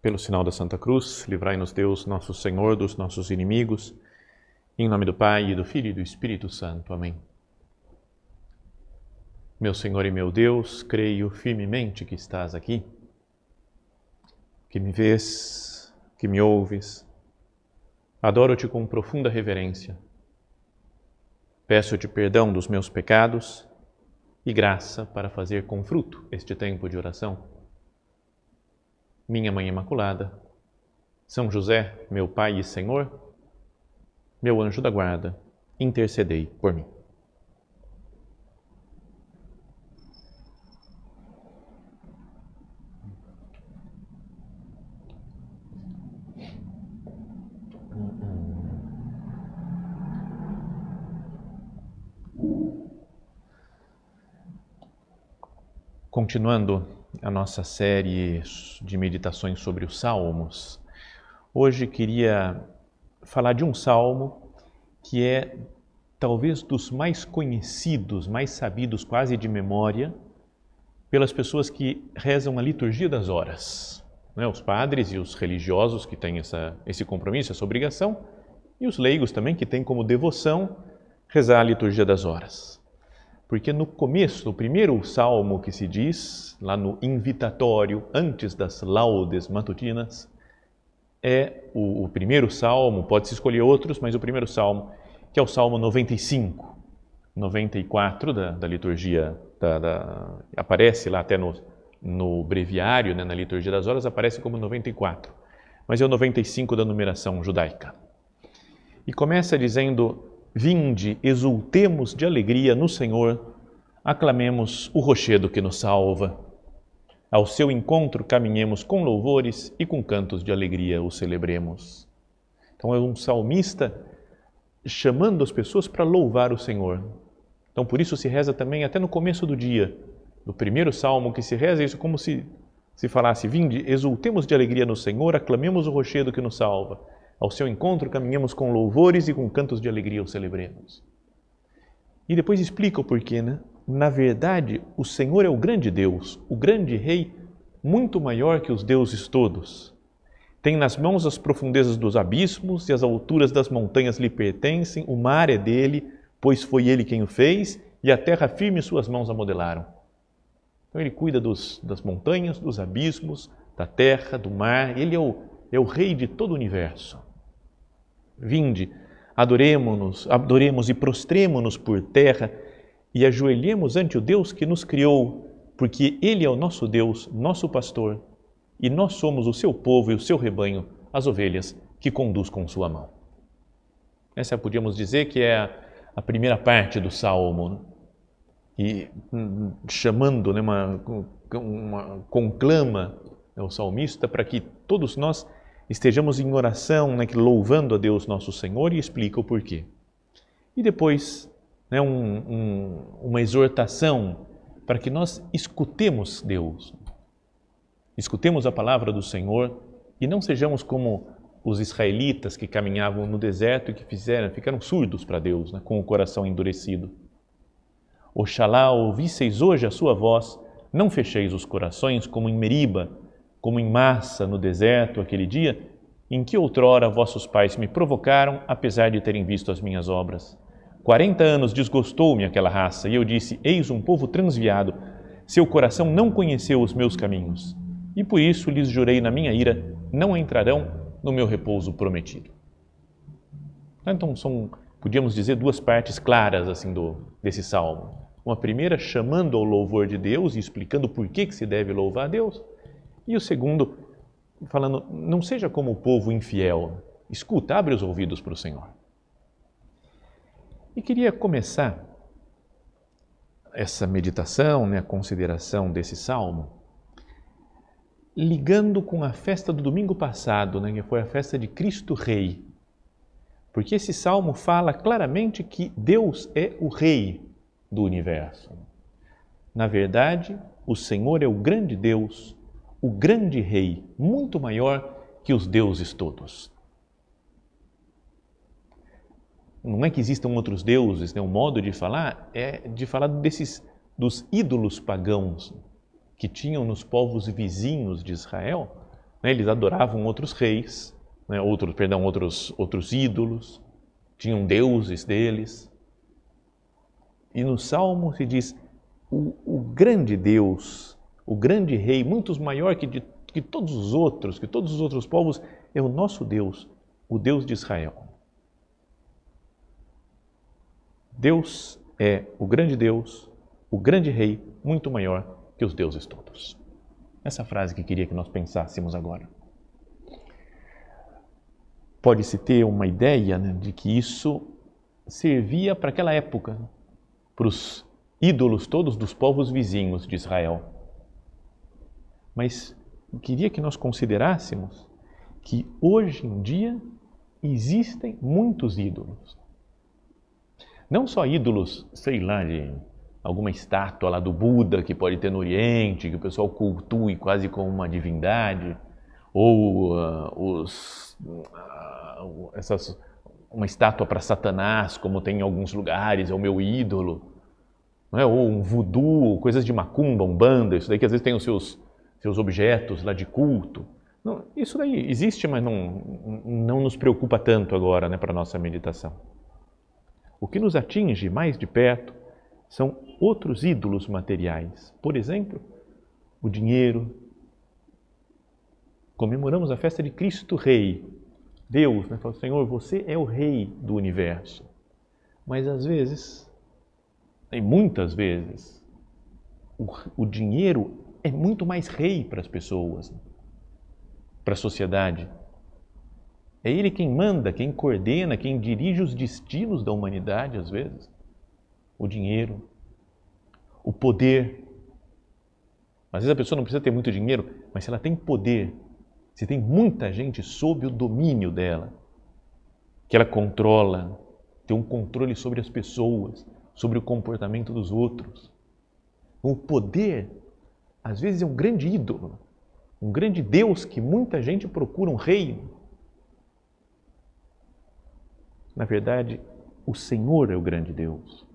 Pelo sinal da Santa Cruz, livrai-nos Deus, nosso Senhor, dos nossos inimigos. Em nome do Pai, e do Filho e do Espírito Santo. Amém. Meu Senhor e meu Deus, creio firmemente que estás aqui, que me vês, que me ouves. Adoro-te com profunda reverência. Peço-te perdão dos meus pecados e graça para fazer com fruto este tempo de oração. Minha Mãe Imaculada, São José, meu Pai e Senhor, meu anjo da guarda, intercedei por mim. Continuando a nossa série de meditações sobre os Salmos, hoje queria falar de um salmo que é talvez dos mais conhecidos, mais sabidos quase de memória pelas pessoas que rezam a liturgia das horas, né? Os padres e os religiosos que têm esse compromisso, essa obrigação, e os leigos também que têm como devoção rezar a liturgia das horas. Porque no começo, no primeiro salmo que se diz, lá no invitatório, antes das laudes matutinas, é o primeiro salmo, pode-se escolher outros, mas o primeiro salmo, que é o Salmo 95, 94 da liturgia, aparece lá até no breviário, né, na liturgia das horas, aparece como 94, mas é o 95 da numeração judaica. E começa dizendo: vinde, exultemos de alegria no Senhor, aclamemos o rochedo que nos salva. Ao seu encontro caminhemos com louvores e com cantos de alegria o celebremos. Então é um salmista chamando as pessoas para louvar o Senhor. Então por isso se reza também até no começo do dia, no primeiro salmo que se reza, isso como se falasse: vinde, exultemos de alegria no Senhor, aclamemos o rochedo que nos salva. Ao seu encontro caminhemos com louvores e com cantos de alegria o celebremos. E depois explica o porquê, né? Na verdade, o Senhor é o grande Deus, o grande Rei, muito maior que os deuses todos. Tem nas mãos as profundezas dos abismos e as alturas das montanhas lhe pertencem, o mar é dele, pois foi ele quem o fez, e a terra firme suas mãos a modelaram. Então ele cuida das montanhas, dos abismos, da terra, do mar, ele é o Rei de todo o universo. Vinde, adoremos e prostremo-nos por terra e ajoelhemos ante o Deus que nos criou, porque Ele é o nosso Deus, nosso pastor, e nós somos o seu povo e o seu rebanho, as ovelhas que conduz com sua mão. Essa podíamos dizer que é a primeira parte do Salmo, né? E chamando, né, uma conclama, né, o salmista para que todos nós estejamos em oração, né, louvando a Deus nosso Senhor, e explica o porquê. E depois, né, uma exortação para que nós escutemos Deus, escutemos a palavra do Senhor e não sejamos como os israelitas que caminhavam no deserto e que ficaram surdos para Deus, né, com o coração endurecido. Oxalá ouvisseis hoje a sua voz, não fecheis os corações como em Meriba, como em Massa, no deserto, aquele dia em que outrora vossos pais me provocaram, apesar de terem visto as minhas obras. 40 anos desgostou-me aquela raça, e eu disse: eis um povo transviado, seu coração não conheceu os meus caminhos, e por isso lhes jurei na minha ira, não entrarão no meu repouso prometido. Então podíamos dizer, duas partes claras assim desse salmo. Uma primeira chamando ao louvor de Deus e explicando por que se deve louvar a Deus, e o segundo, falando: não seja como o povo infiel, escuta, abre os ouvidos para o Senhor. E queria começar essa meditação, né, a consideração desse salmo, ligando com a festa do domingo passado, né, que foi a festa de Cristo Rei. Porque esse salmo fala claramente que Deus é o Rei do universo. Na verdade, o Senhor é o grande Deus, o grande Rei, muito maior que os deuses todos. Não é que existam outros deuses, né? O modo de falar é de falar dos ídolos pagãos que tinham nos povos vizinhos de Israel, né? Eles adoravam outros reis, né? outros ídolos, tinham deuses deles. E no Salmo se diz, o grande Deus, o grande rei, muito maior que todos os outros povos, é o nosso Deus, o Deus de Israel. Deus é o grande Deus, o grande rei, muito maior que os deuses todos. Essa frase que queria que nós pensássemos agora. Pode-se ter uma ideia, né, de que isso servia para aquela época, para os ídolos todos dos povos vizinhos de Israel. Mas queria que nós considerássemos que hoje em dia existem muitos ídolos. Não só ídolos, sei lá, de alguma estátua lá do Buda que pode ter no Oriente, que o pessoal cultue quase como uma divindade, ou uma estátua para Satanás, como tem em alguns lugares, é o meu ídolo, não é? Ou um voodoo, coisas de macumba, umbanda, isso daí que às vezes tem os seus objetos lá de culto. Não, isso daí existe, mas não nos preocupa tanto agora, né, para a nossa meditação. O que nos atinge mais de perto são outros ídolos materiais. Por exemplo, o dinheiro. Comemoramos a festa de Cristo Rei. Deus, né, fala, Senhor, você é o Rei do universo. Mas às vezes, e muitas vezes, o dinheiro é muito mais rei para as pessoas, para a sociedade. É ele quem manda, quem coordena, quem dirige os destinos da humanidade, às vezes. O dinheiro, o poder. Às vezes a pessoa não precisa ter muito dinheiro, mas se ela tem poder, se tem muita gente sob o domínio dela, que ela controla, tem um controle sobre as pessoas, sobre o comportamento dos outros. O poder, às vezes, é um grande ídolo, um grande Deus que muita gente procura, um rei. Na verdade, o Senhor é o grande Deus,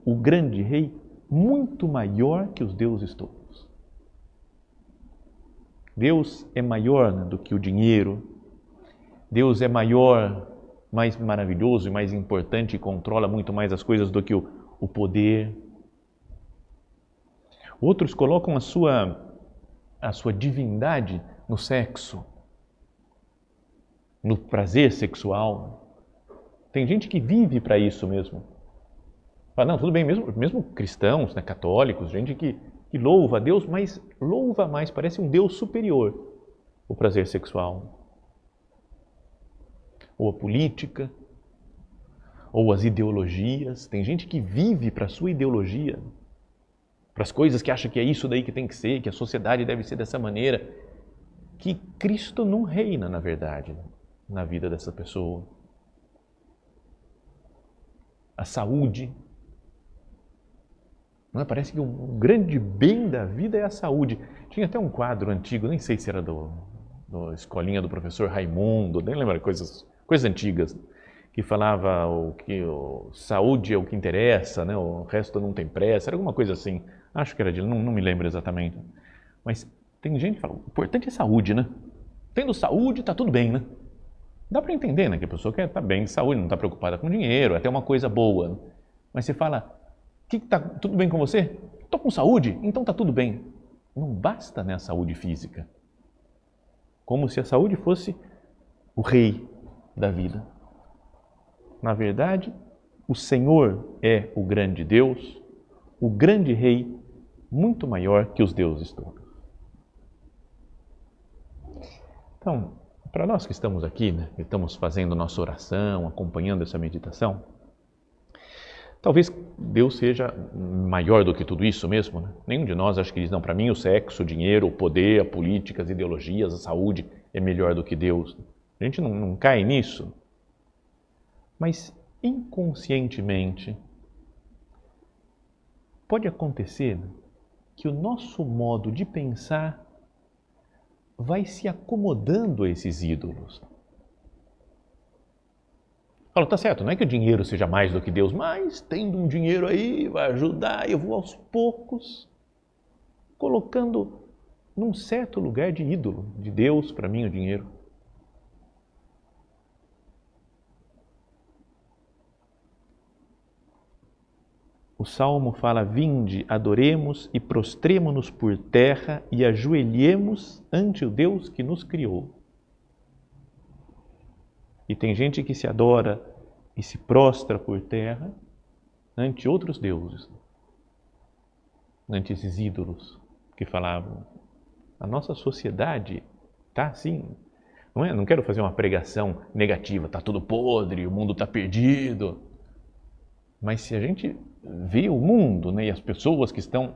o grande rei, muito maior que os deuses todos. Deus é maior, né, do que o dinheiro. Deus é maior, mais maravilhoso e mais importante e controla muito mais as coisas do que o poder. Outros colocam a sua divindade no sexo, no prazer sexual. Tem gente que vive para isso mesmo. Fala, não, tudo bem, mesmo cristãos, né, católicos, gente que louva a Deus, mas louva mais, parece um Deus superior, o prazer sexual. Ou a política, ou as ideologias. Tem gente que vive para a sua ideologia, para as coisas que acha que é isso daí que tem que ser, que a sociedade deve ser dessa maneira, que Cristo não reina, na verdade, na vida dessa pessoa. A saúde. Não é? Parece que o grande bem da vida é a saúde. Tinha até um quadro antigo, nem sei se era da escolinha do professor Raimundo, nem lembro, coisas antigas, que falava saúde é o que interessa, né? O resto não tem pressa, era alguma coisa assim. Acho que era dele, não me lembro exatamente. Mas tem gente que fala, o importante é saúde, né? Tendo saúde, está tudo bem, né? Dá para entender, né? Que a pessoa quer estar bem de saúde, não está preocupada com dinheiro, até uma coisa boa. Né? Mas você fala, tá tudo bem com você? Estou com saúde, então está tudo bem. Não basta, né, a saúde física. Como se a saúde fosse o rei da vida. Na verdade, o Senhor é o grande Deus, o grande rei, muito maior que os deuses todos. Então, para nós que estamos aqui, né, estamos fazendo nossa oração, acompanhando essa meditação, talvez Deus seja maior do que tudo isso mesmo. Né? Nenhum de nós acha que diz, não, para mim o sexo, o dinheiro, o poder, a política, as ideologias, a saúde é melhor do que Deus. A gente não cai nisso. Mas inconscientemente pode acontecer que o nosso modo de pensar vai se acomodando a esses ídolos. Fala, tá certo, não é que o dinheiro seja mais do que Deus, mas tendo um dinheiro aí vai ajudar, eu vou aos poucos colocando num certo lugar de ídolo, de Deus, para mim, o dinheiro. O Salmo fala: vinde, adoremos e prostremo-nos por terra e ajoelhemos ante o Deus que nos criou. E tem gente que se adora e se prostra por terra ante outros deuses, ante esses ídolos que falavam. A nossa sociedade está assim. Não quero fazer uma pregação negativa, está tudo podre, o mundo está perdido. Mas se a gente vê o mundo, né, e as pessoas que estão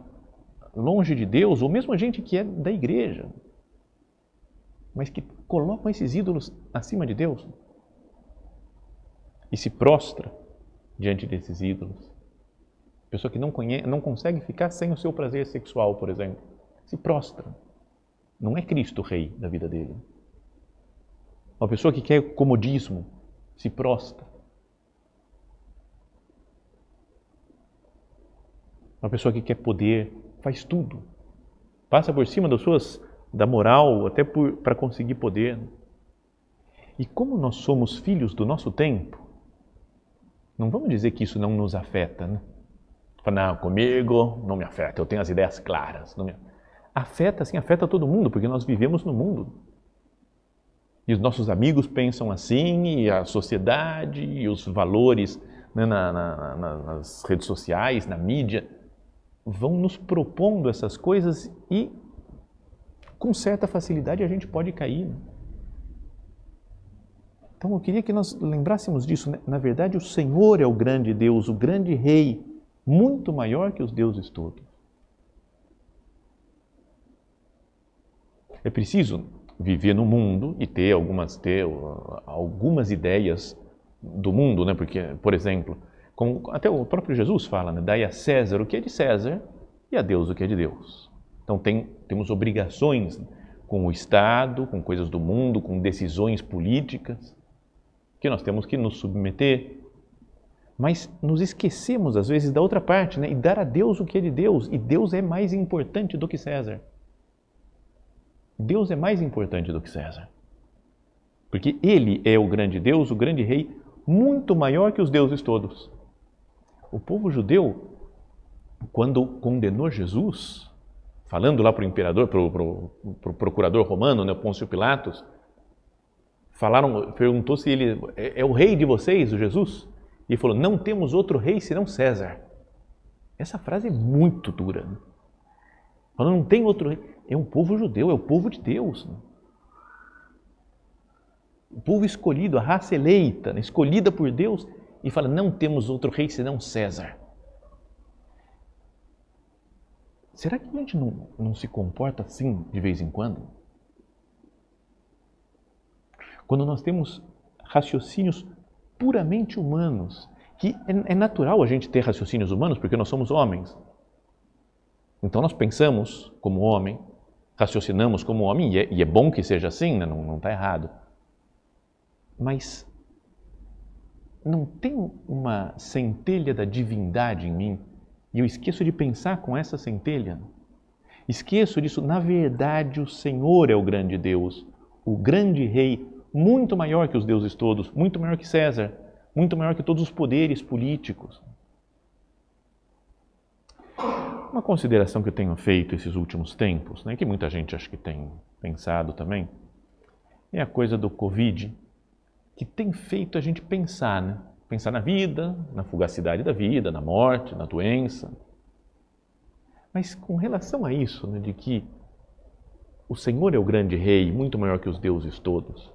longe de Deus, ou mesmo a gente que é da igreja, mas que colocam esses ídolos acima de Deus e se prostra diante desses ídolos. Pessoa que não consegue ficar sem o seu prazer sexual, por exemplo, se prostra. Não é Cristo o rei da vida dele. Uma pessoa que quer comodismo se prostra. Uma pessoa que quer poder faz tudo. Passa por cima da moral até para conseguir poder. E como nós somos filhos do nosso tempo, não vamos dizer que isso não nos afeta, né? Não, comigo não me afeta, eu tenho as ideias claras. Afeta, sim, afeta todo mundo, porque nós vivemos no mundo. E os nossos amigos pensam assim, e a sociedade, e os valores, né, nas redes sociais, na mídia, vão nos propondo essas coisas e com certa facilidade a gente pode cair. Então eu queria que nós lembrássemos disso, né? Na verdade, o Senhor é o grande Deus, o grande Rei, muito maior que os deuses todos. É preciso viver no mundo e ter algumas ideias do mundo, né? Porque, por exemplo, como até o próprio Jesus fala, né? Dai a César o que é de César e a Deus o que é de Deus. Então temos obrigações com o Estado, com coisas do mundo, com decisões políticas, que nós temos que nos submeter. Mas nos esquecemos, às vezes, da outra parte, né? E dar a Deus o que é de Deus. E Deus é mais importante do que César. Deus é mais importante do que César. Porque Ele é o grande Deus, o grande Rei, muito maior que os deuses todos. O povo judeu, quando condenou Jesus, falando lá para o imperador, para o procurador romano, né, Pôncio Pilatos, perguntou se ele é o rei de vocês, o Jesus? E ele falou: não temos outro rei senão César. Essa frase é muito dura. Né? Falando, não tem outro rei. É um povo judeu, é o povo de Deus. Né? O povo escolhido, a raça eleita, né? Escolhida por Deus, e fala: não temos outro rei senão César. Será que a gente não se comporta assim de vez em quando? Quando nós temos raciocínios puramente humanos, que é natural a gente ter raciocínios humanos porque nós somos homens. Então nós pensamos como homem, raciocinamos como homem, e é bom que seja assim, né? Não está errado. Mas não tem uma centelha da divindade em mim e eu esqueço de pensar com essa centelha. Esqueço disso. Na verdade, o Senhor é o grande Deus, o grande Rei, muito maior que os deuses todos, muito maior que César, muito maior que todos os poderes políticos. Uma consideração que eu tenho feito esses últimos tempos, né, que muita gente acho que tem pensado também, é a coisa do Covid, que tem feito a gente pensar, né? Pensar na vida, na fugacidade da vida, na morte, na doença. Mas com relação a isso, né, de que o Senhor é o grande Rei, muito maior que os deuses todos,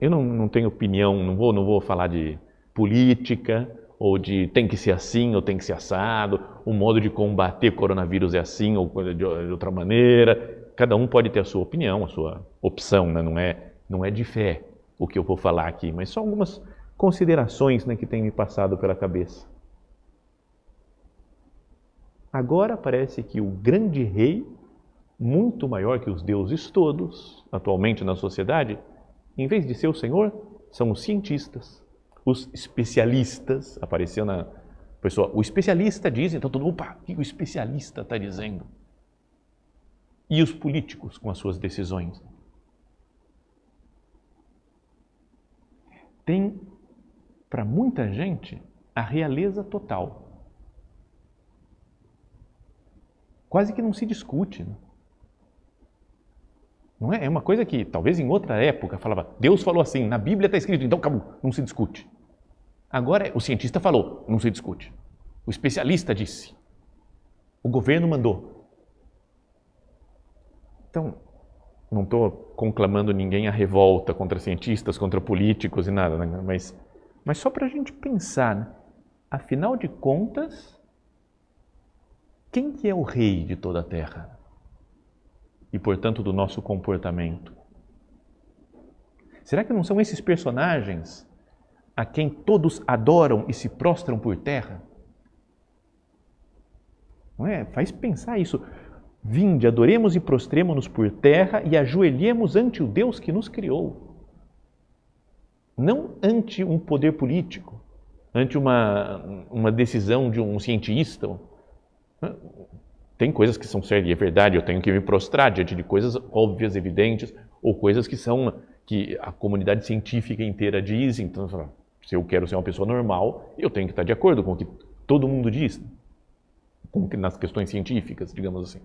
eu não tenho opinião, não vou falar de política, ou de tem que ser assim, ou tem que ser assado, o modo de combater coronavírus é assim, ou de outra maneira. Cada um pode ter a sua opinião, a sua opção, né? Não é de fé o que eu vou falar aqui, mas só algumas considerações, né, que têm me passado pela cabeça. Agora parece que o grande Rei, muito maior que os deuses todos, atualmente na sociedade, em vez de ser o Senhor, são os cientistas, os especialistas. Apareceu na pessoa, o especialista diz, então todo mundo, opa, o que o especialista está dizendo? E os políticos com as suas decisões? Tem, para muita gente, a realeza total. Quase que não se discute. Né? Não é? É uma coisa que talvez em outra época falava, Deus falou assim, na Bíblia está escrito, então acabou, não se discute. Agora o cientista falou, não se discute. O especialista disse. O governo mandou. Então, não estou conclamando ninguém a revolta contra cientistas, contra políticos e nada, né? Mas só para a gente pensar, né? Afinal de contas, quem que é o rei de toda a terra? E, portanto, do nosso comportamento? Será que não são esses personagens a quem todos adoram e se prostram por terra? Não é? Faz pensar isso. Vinde, adoremos e prostremo-nos por terra e ajoelhemos ante o Deus que nos criou. Não ante um poder político, ante uma decisão de um cientista. Tem coisas que são sérias, é verdade, eu tenho que me prostrar diante de coisas óbvias, evidentes, ou coisas que a comunidade científica inteira diz. Então, se eu quero ser uma pessoa normal, eu tenho que estar de acordo com o que todo mundo diz, nas questões científicas, digamos assim.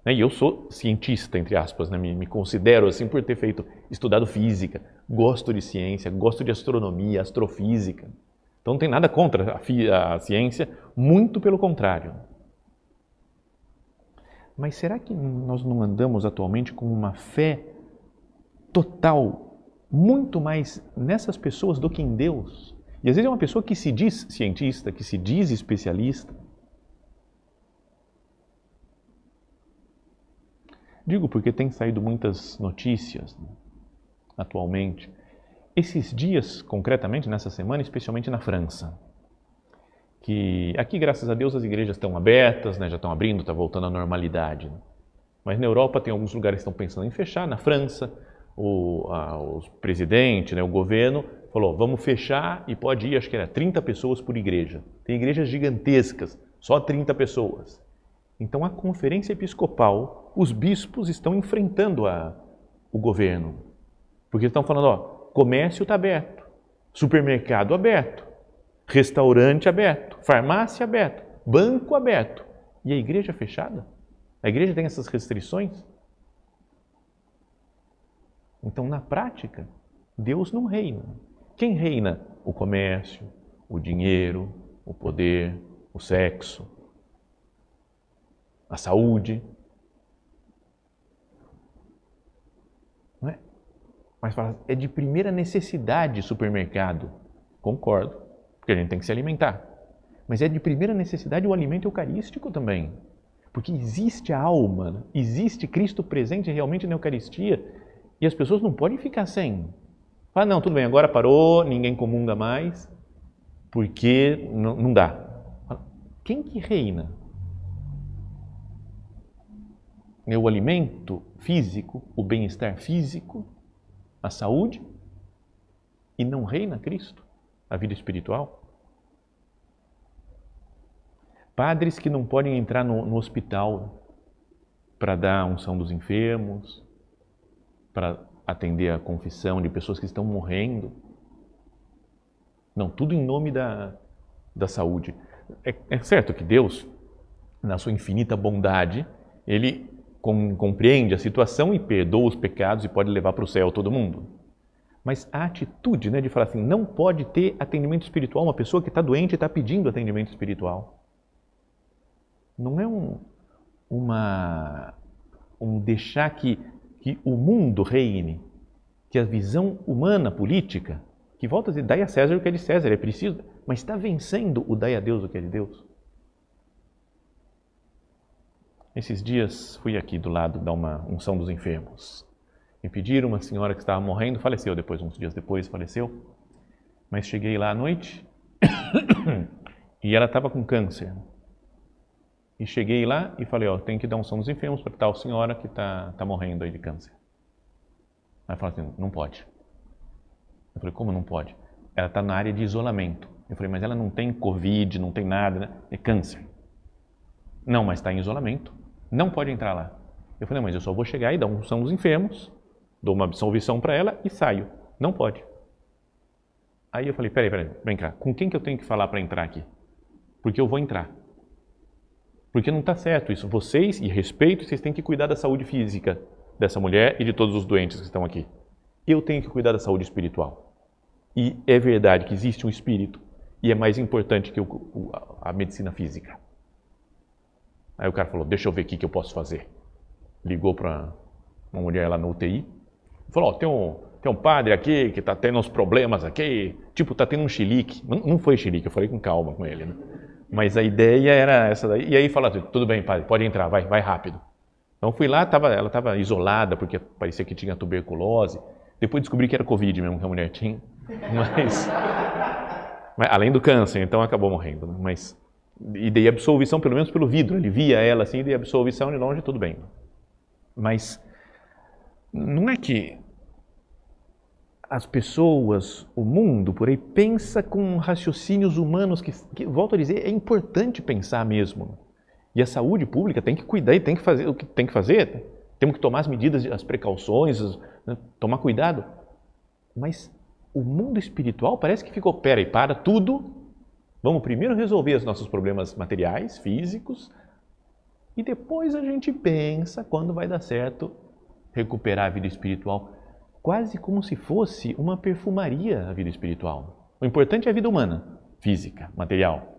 E eu sou cientista, entre aspas, né? Me considero assim por ter estudado física, gosto de ciência, gosto de astronomia, astrofísica. Então não tem nada contra a ciência, muito pelo contrário. Mas será que nós não andamos atualmente com uma fé total, muito mais nessas pessoas do que em Deus? E às vezes é uma pessoa que se diz cientista, que se diz especialista. Digo porque tem saído muitas notícias, né, atualmente. Esses dias, concretamente nessa semana, especialmente na França. Que aqui, graças a Deus, as igrejas estão abertas, né, já estão abrindo, está voltando à normalidade. Né? Mas na Europa tem alguns lugares que estão pensando em fechar. Na França, o presidente, né, o governo, falou, vamos fechar e pode ir, acho que era 30 pessoas por igreja. Tem igrejas gigantescas, só 30 pessoas. Então, a conferência episcopal, os bispos estão enfrentando o governo. Porque estão falando, comércio está aberto, supermercado aberto, restaurante aberto, farmácia aberto, banco aberto. E a igreja fechada? A igreja tem essas restrições? Então, na prática, Deus não reina. Quem reina? O comércio, o dinheiro, o poder, o sexo, a saúde. Não é? Mas fala, é de primeira necessidade supermercado. Concordo, porque a gente tem que se alimentar. Mas é de primeira necessidade o alimento eucarístico também. Porque existe a alma, né? Existe Cristo presente realmente na Eucaristia e as pessoas não podem ficar sem. Fala, não, tudo bem, agora parou, ninguém comunga mais, porque não dá. Quem que reina? O alimento físico, o bem-estar físico, a saúde, e não reina Cristo, a vida espiritual? Padres que não podem entrar no hospital para dar a unção dos enfermos, para atender a confissão de pessoas que estão morrendo. Não, tudo em nome da saúde. É certo que Deus, na sua infinita bondade, Ele compreende a situação e perdoa os pecados e pode levar para o céu todo mundo. Mas a atitude, né, de falar assim, não pode ter atendimento espiritual, uma pessoa que está doente e está pedindo atendimento espiritual. Não é um deixar que o mundo reine, que a visão humana, política, que volta a dizer, dai a César o que é de César, é preciso, mas está vencendo o dai a Deus o que é de Deus. Esses dias fui aqui do lado dar uma unção dos enfermos. Me pediram, uma senhora que estava morrendo, faleceu depois, uns dias depois faleceu. Mas cheguei lá à noite e ela estava com câncer. E cheguei lá e falei, tem que dar unção dos enfermos para tal senhora que está morrendo aí de câncer. Ela falou assim, não pode. Eu falei, como não pode? Ela está na área de isolamento. Eu falei, mas ela não tem Covid, não tem nada, né? É câncer. Não, mas está em isolamento. não pode entrar lá. Eu falei, mas eu só vou chegar e dar unção dos enfermos, dou uma absolvição para ela e saio. Não pode. Aí eu falei, peraí, vem cá, com quem que eu tenho que falar para entrar aqui? Porque eu vou entrar. Porque não está certo isso. Vocês, e respeito, vocês têm que cuidar da saúde física dessa mulher e de todos os doentes que estão aqui. Eu tenho que cuidar da saúde espiritual. E é verdade que existe um espírito e é mais importante que a medicina física. Aí o cara falou, deixa eu ver o que eu posso fazer. Ligou para uma mulher lá no UTI. Falou, tem um padre aqui que está tendo uns problemas aqui. Tipo, está tendo um chilique. Não foi chilique, eu falei com calma com ele, né? Mas a ideia era essa daí. E aí falou, tudo bem, padre, pode entrar, vai rápido. Então fui lá, ela estava isolada porque parecia que tinha tuberculose. Depois descobri que era Covid mesmo que a mulher tinha. Mas além do câncer, então acabou morrendo. Né? Mas, e dei absolvição, pelo menos pelo vidro. Ele via ela assim, dei absolvição de longe, tudo bem. Mas não é que as pessoas, o mundo por aí, pensa com raciocínios humanos que, volto a dizer, é importante pensar mesmo. E a saúde pública tem que cuidar e tem que fazer o que tem que fazer. Temos que tomar as medidas, as precauções, né? Tomar cuidado. Mas o mundo espiritual parece que ficou, peraí, para tudo. Vamos primeiro resolver os nossos problemas materiais, físicos, e depois a gente pensa quando vai dar certo recuperar a vida espiritual. Quase como se fosse uma perfumaria a vida espiritual. O importante é a vida humana, física, material.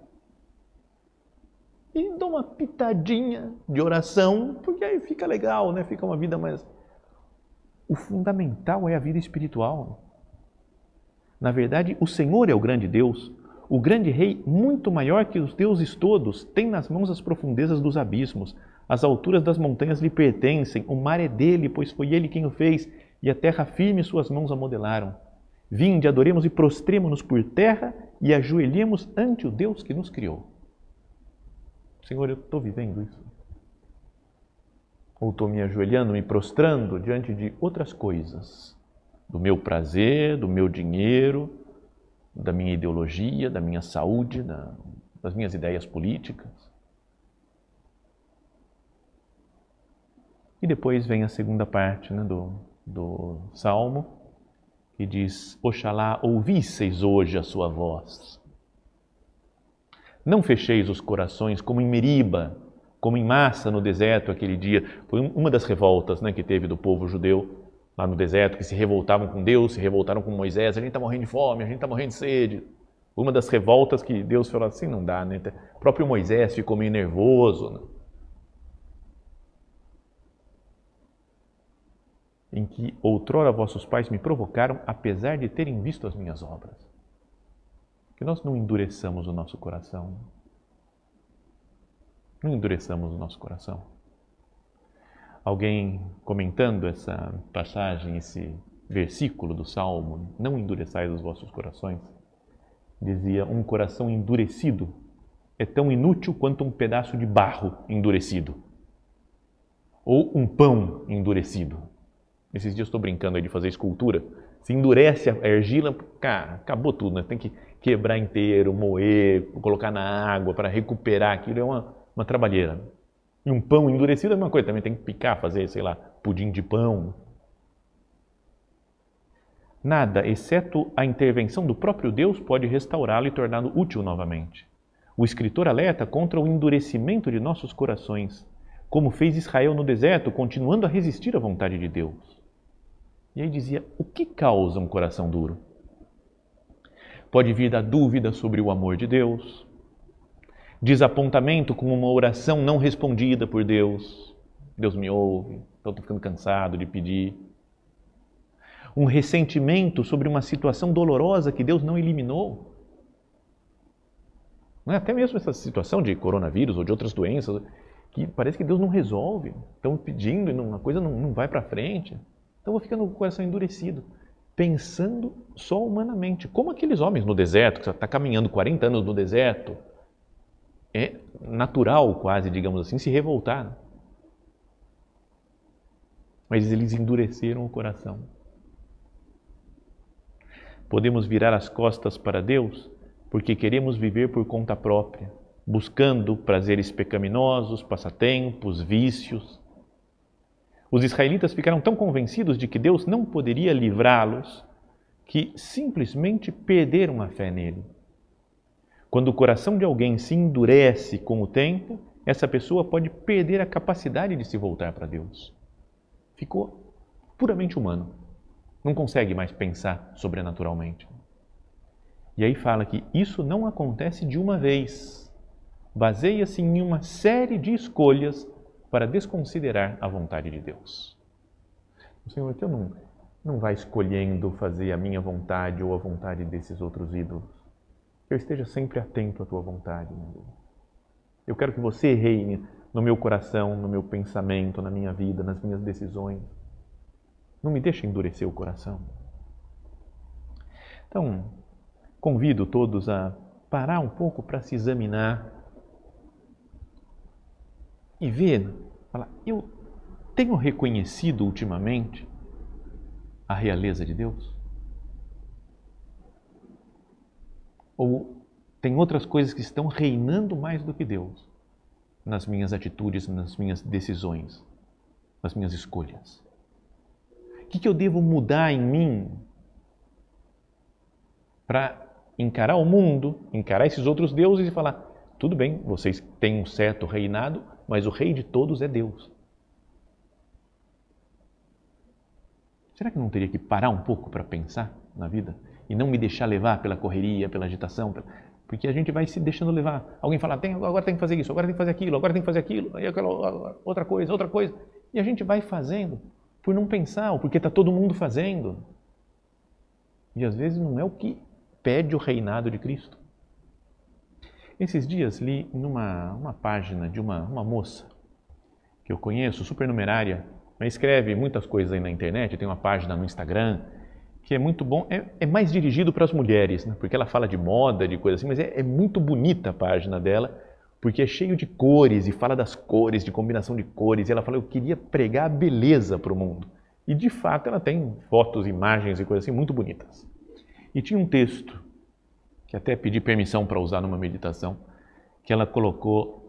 E dá uma pitadinha de oração, porque aí fica legal, né? Fica uma vida mais... O fundamental é a vida espiritual. Na verdade, o Senhor é o grande Deus, o grande Rei, muito maior que os deuses todos, tem nas mãos as profundezas dos abismos, as alturas das montanhas lhe pertencem, o mar é dele, pois foi ele quem o fez, e a terra firme suas mãos a modelaram. Vinde, adoremos e prostremo-nos por terra e ajoelhemos ante o Deus que nos criou. Senhor, eu estou vivendo isso? Ou estou me ajoelhando, me prostrando diante de outras coisas? Do meu prazer, do meu dinheiro, da minha ideologia, da minha saúde, das minhas ideias políticas? E depois vem a segunda parte, né, do Salmo, que diz, Oxalá ouvisseis hoje a sua voz. Não fecheis os corações como em Meriba, como em Massa no deserto aquele dia. Foi uma das revoltas, né, que teve do povo judeu lá no deserto, que se revoltavam com Deus, se revoltaram com Moisés. A gente está morrendo de fome, a gente está morrendo de sede. Uma das revoltas que Deus falou assim, não dá, né? O próprio Moisés ficou meio nervoso, né? Em que outrora vossos pais me provocaram, apesar de terem visto as minhas obras. Que nós não endureçamos o nosso coração. Não endureçamos o nosso coração. Alguém comentando essa passagem, esse versículo do Salmo, não endureçais os vossos corações, dizia, um coração endurecido é tão inútil quanto um pedaço de barro endurecido. Ou um pão endurecido. Esses dias eu estou brincando aí de fazer escultura. Se endurece a argila, cara, acabou tudo, né? Tem que quebrar inteiro, moer, colocar na água para recuperar aquilo. É uma trabalheira. E um pão endurecido é uma coisa, também tem que picar, fazer, sei lá, pudim de pão. Nada, exceto a intervenção do próprio Deus, pode restaurá-lo e torná-lo útil novamente. O escritor alerta contra o endurecimento de nossos corações, como fez Israel no deserto, continuando a resistir à vontade de Deus. E aí dizia, o que causa um coração duro? Pode vir da dúvida sobre o amor de Deus, desapontamento com uma oração não respondida por Deus. Deus me ouve, então estou ficando cansado de pedir. Um ressentimento sobre uma situação dolorosa que Deus não eliminou. Não é? Até mesmo essa situação de coronavírus ou de outras doenças, que parece que Deus não resolve. Estão pedindo e uma coisa não vai para frente. Então eu vou ficando com o coração endurecido, pensando só humanamente. Como aqueles homens no deserto, que está caminhando 40 anos no deserto, é natural quase, digamos assim, se revoltar. Mas eles endureceram o coração. Podemos virar as costas para Deus porque queremos viver por conta própria, buscando prazeres pecaminosos, passatempos, vícios. Os israelitas ficaram tão convencidos de que Deus não poderia livrá-los que simplesmente perderam a fé nele. Quando o coração de alguém se endurece com o tempo, essa pessoa pode perder a capacidade de se voltar para Deus. Ficou puramente humano. Não consegue mais pensar sobrenaturalmente. E aí fala que isso não acontece de uma vez. Baseia-se em uma série de escolhas para desconsiderar a vontade de Deus. O Senhor que eu não vai escolhendo fazer a minha vontade ou a vontade desses outros ídolos. Que eu esteja sempre atento à tua vontade, meu Deus. Eu quero que você reine no meu coração, no meu pensamento, na minha vida, nas minhas decisões. Não me deixe endurecer o coração. Então, convido todos a parar um pouco para se examinar e ver, falar, eu tenho reconhecido ultimamente a realeza de Deus? Ou tem outras coisas que estão reinando mais do que Deus nas minhas atitudes, nas minhas decisões, nas minhas escolhas? O que eu devo mudar em mim para encarar o mundo, encarar esses outros deuses e falar, tudo bem, vocês têm um certo reinado, mas o rei de todos é Deus. Será que não teria que parar um pouco para pensar na vida? E não me deixar levar pela correria, pela agitação? Porque a gente vai se deixando levar. Alguém fala, agora tem que fazer isso, agora tem que fazer aquilo, agora tem que fazer aquilo, aí aquela outra coisa. E a gente vai fazendo por não pensar, ou porque está todo mundo fazendo. E às vezes não é o que pede o reinado de Cristo. Esses dias li numa página de uma moça que eu conheço, supernumerária, mas escreve muitas coisas aí na internet, tem uma página no Instagram, que é muito bom, é mais dirigido para as mulheres, né? Porque ela fala de moda, de coisa assim, mas é muito bonita a página dela, porque é cheio de cores e fala das cores, de combinação de cores, e ela fala, eu queria pregar a beleza para o mundo. E de fato ela tem fotos, imagens e coisas assim muito bonitas. E tinha um texto, que até pedi permissão para usar numa meditação, que ela colocou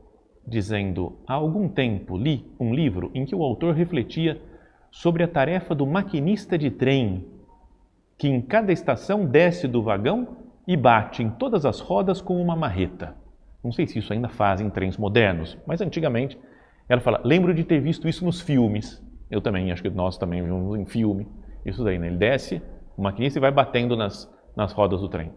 dizendo, há algum tempo li um livro em que o autor refletia sobre a tarefa do maquinista de trem, que em cada estação desce do vagão e bate em todas as rodas com uma marreta. Não sei se isso ainda fazem em trens modernos, mas antigamente ela fala, lembro de ter visto isso nos filmes. Eu também, acho que nós também vimos em filme. Isso daí, né? Ele desce, o maquinista, e vai batendo nas rodas do trem.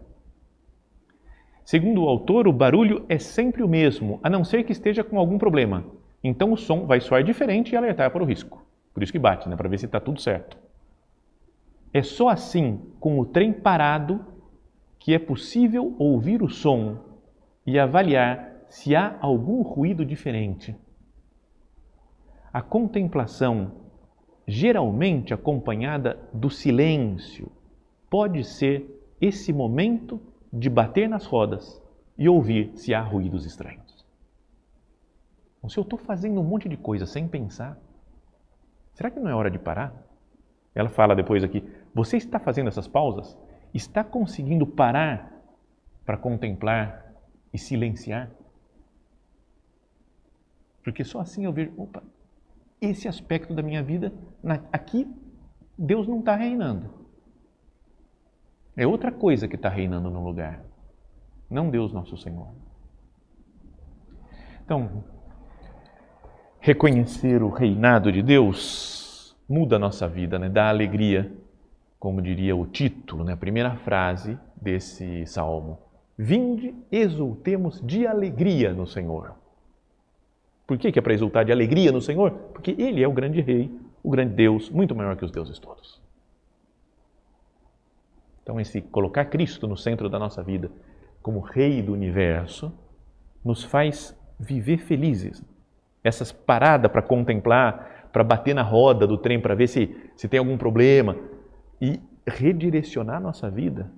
Segundo o autor, o barulho é sempre o mesmo, a não ser que esteja com algum problema. Então o som vai soar diferente e alertar para o risco. Por isso que bate, né? Para ver se está tudo certo. É só assim, com o trem parado, que é possível ouvir o som e avaliar se há algum ruído diferente. A contemplação, geralmente acompanhada do silêncio, pode ser esse momento de bater nas rodas e ouvir se há ruídos estranhos. Então, se eu estou fazendo um monte de coisa sem pensar, será que não é hora de parar? Ela fala depois aqui, você está fazendo essas pausas? Está conseguindo parar para contemplar e silenciar? Porque só assim eu vejo, opa, esse aspecto da minha vida, aqui Deus não está reinando. É outra coisa que está reinando no lugar, não Deus nosso Senhor. Então, reconhecer o reinado de Deus muda a nossa vida, né? Dá alegria, como diria o título, né? A primeira frase desse salmo. Vinde, exultemos de alegria no Senhor. Por que é para exultar de alegria no Senhor? Porque Ele é o grande Rei, o grande Deus, muito maior que os deuses todos. Então, esse colocar Cristo no centro da nossa vida, como Rei do Universo, nos faz viver felizes. Essas paradas para contemplar, para bater na roda do trem, para ver se tem algum problema e redirecionar a nossa vida,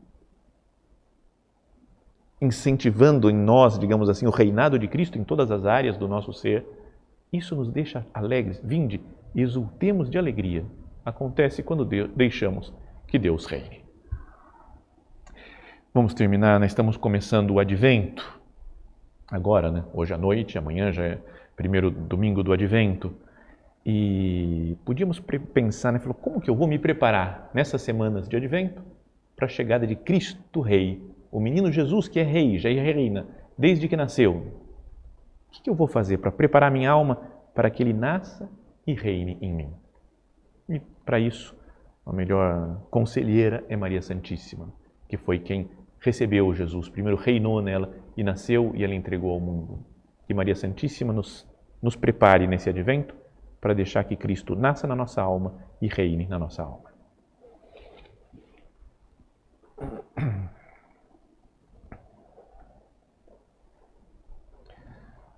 incentivando em nós, digamos assim, o reinado de Cristo em todas as áreas do nosso ser, isso nos deixa alegres. Vinde, exultemos de alegria. Acontece quando deixamos que Deus reine. Vamos terminar, nós estamos começando o Advento agora, né? Hoje à noite, amanhã já é primeiro domingo do Advento. E podíamos pensar, né? Falou, como que eu vou me preparar nessas semanas de Advento para a chegada de Cristo Rei, o menino Jesus que é rei, já reina, desde que nasceu. O que eu vou fazer para preparar minha alma para que ele nasça e reine em mim? E para isso, a melhor conselheira é Maria Santíssima, que foi quem recebeu Jesus, primeiro reinou nela e nasceu e ela entregou ao mundo. Que Maria Santíssima nos prepare nesse Advento para deixar que Cristo nasça na nossa alma e reine na nossa alma.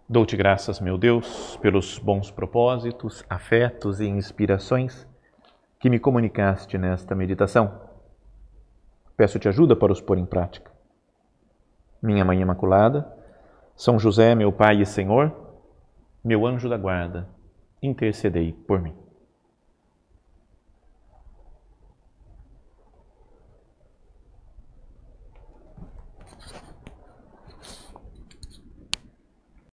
Dou-te graças, meu Deus, pelos bons propósitos, afetos e inspirações que me comunicaste nesta meditação. Peço-te ajuda para os pôr em prática. Minha Mãe Imaculada, São José, meu Pai e Senhor, meu anjo da guarda, intercedei por mim.